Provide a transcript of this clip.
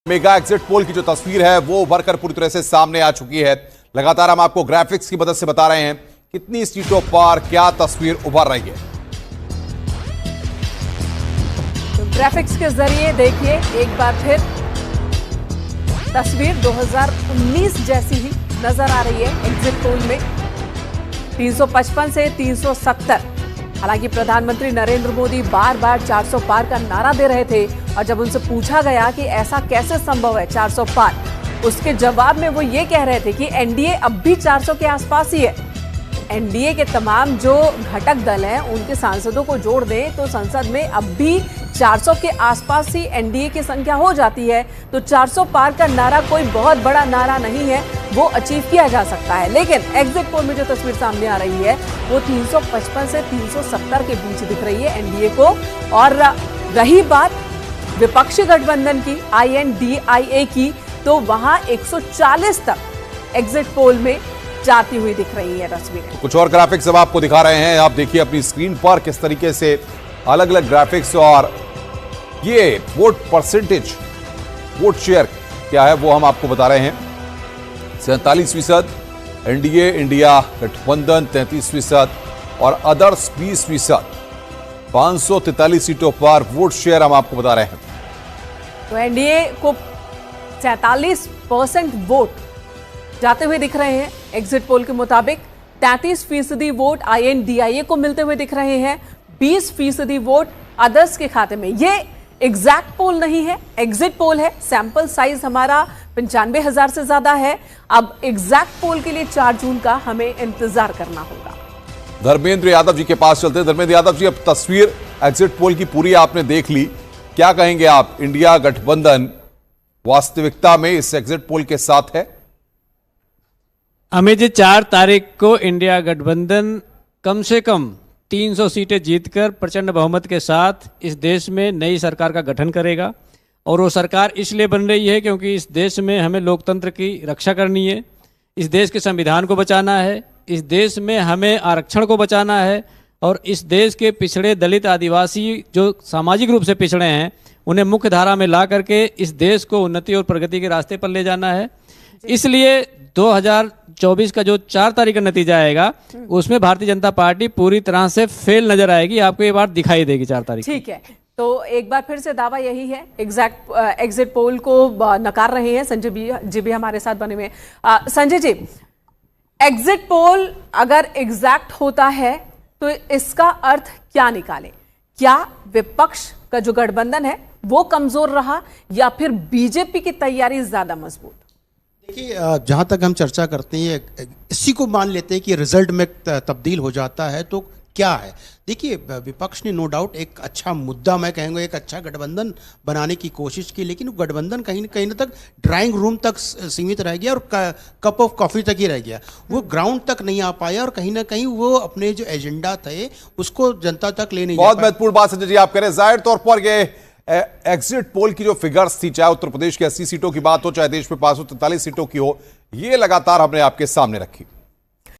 Mega exit poll की जो तस्वीर है वो उभर कर पूरी तरह से सामने आ चुकी है। लगातार हम आपको ग्राफिक्स की मदद से बता रहे हैं कितनी सीटों पर क्या तस्वीर उभर रही है। तो ग्राफिक्स के जरिए देखिए एक बार फिर तस्वीर 2019 जैसी ही नजर आ रही है। एग्जिट पोल में 355 से 370। हालांकि प्रधानमंत्री नरेंद्र मोदी बार बार 400 पार का नारा दे रहे थे और जब उनसे पूछा गया कि ऐसा कैसे संभव है 400 पार, उसके जवाब में वो ये कह रहे थे कि एनडीए अब भी 400 के आसपास ही है। एनडीए के तमाम जो घटक दल हैं उनके सांसदों को जोड़ दें तो संसद में अब भी 400 के आसपास ही एनडीए की संख्या हो जाती है। तो 400 पार का नारा कोई बहुत बड़ा नारा नहीं है, वो अचीव किया जा सकता है। लेकिन एग्जिट पोल में जो तस्वीर सामने आ रही है वो 355 से 370 के बीच दिख रही है एनडीए को। और रही बात विपक्षी गठबंधन की INDIA की, तो वहां 140 तक एग्जिट पोल में जाती हुई दिख रही है तस्वीरें। तो कुछ और ग्राफिक्स अब आपको दिखा रहे हैं। आप देखिए अपनी स्क्रीन पर किस तरीके से अलग अलग ग्राफिक्स और ये वोट परसेंटेज, वोट शेयर क्या है वो हम आपको बता रहे हैं। 47% एनडीए इंडिया गठबंधन 33% और अदर्स 20%। 543 सीटों पर वोट शेयर हम आपको बता रहे हैं। तो एनडीए को 47% वोट जाते हुए दिख रहे हैं एग्जिट पोल के मुताबिक। 33% वोट INDIA को मिलते हुए दिख रहे हैं। 20% वोट अदर्स के खाते में। ये एग्जैक्ट पोल नहीं है, एग्जिट पोल है। सैंपल साइज हमारा 95,000 से ज्यादा है। अब एग्जैक्ट पोल के लिए 4 जून का हमें इंतजार करना होगा। धर्मेंद्र यादव जी के पास चलते हैं। धर्मेंद्र यादव जी, अब तस्वीर एग्जिट पोल की पूरी आपने देख ली, क्या कहेंगे आप? इंडिया गठबंधन वास्तविकता में इस एग्जिट पोल के साथ है? अमित जी, 4 तारीख को इंडिया गठबंधन कम से कम 300 सीटें जीतकर प्रचंड बहुमत के साथ इस देश में नई सरकार का गठन करेगा। और वो सरकार इसलिए बन रही है क्योंकि इस देश में हमें लोकतंत्र की रक्षा करनी है, इस देश के संविधान को बचाना है, इस देश में हमें आरक्षण को बचाना है और इस देश के पिछड़े दलित आदिवासी जो सामाजिक रूप से पिछड़े हैं उन्हें मुख्य धारा में ला करके इस देश को उन्नति और प्रगति के रास्ते पर ले जाना है। इसलिए 2024 का जो 4 तारीख का नतीजा आएगा उसमें भारतीय जनता पार्टी पूरी तरह से फेल नजर आएगी। आपको ये बात दिखाई देगी 4 तारीख। ठीक है, तो एक बार फिर से दावा यही है। एग्जिट पोल को नकार रहे हैं संजय जी भी हमारे साथ बने हुए हैं। संजय जी, एग्जिट पोल अगर एग्जैक्ट होता है तो इसका अर्थ क्या निकाले? क्या विपक्ष का जो गठबंधन है वो कमजोर रहा या फिर बीजेपी की तैयारी ज्यादा मजबूत? देखिए, जहाँ तक हम चर्चा करते हैं इसी को मान लेते हैं कि रिजल्ट में तब्दील हो जाता है तो क्या है। देखिए, विपक्ष ने नो डाउट एक अच्छा मुद्दा, मैं कहूँगा एक अच्छा गठबंधन बनाने की कोशिश की, लेकिन वो गठबंधन कहीं न तक ड्राइंग रूम तक सीमित रह गया और कप ऑफ कॉफ़ी तक ही रह गया। वो ग्राउंड तक नहीं आ पाया और कहीं ना कहीं वो अपने जो एजेंडा थे उसको जनता तक ले नहीं। बहुत महत्वपूर्ण बात संजय जी आप कह रहे हैं। जाहिर तौर पर ये एग्जिट पोल की जो फिगर्स थी, चाहे उत्तर प्रदेश की 80 सीटों की बात हो, चाहे देश में 543 सीटों की हो, ये लगातार हमने आपके सामने रखी।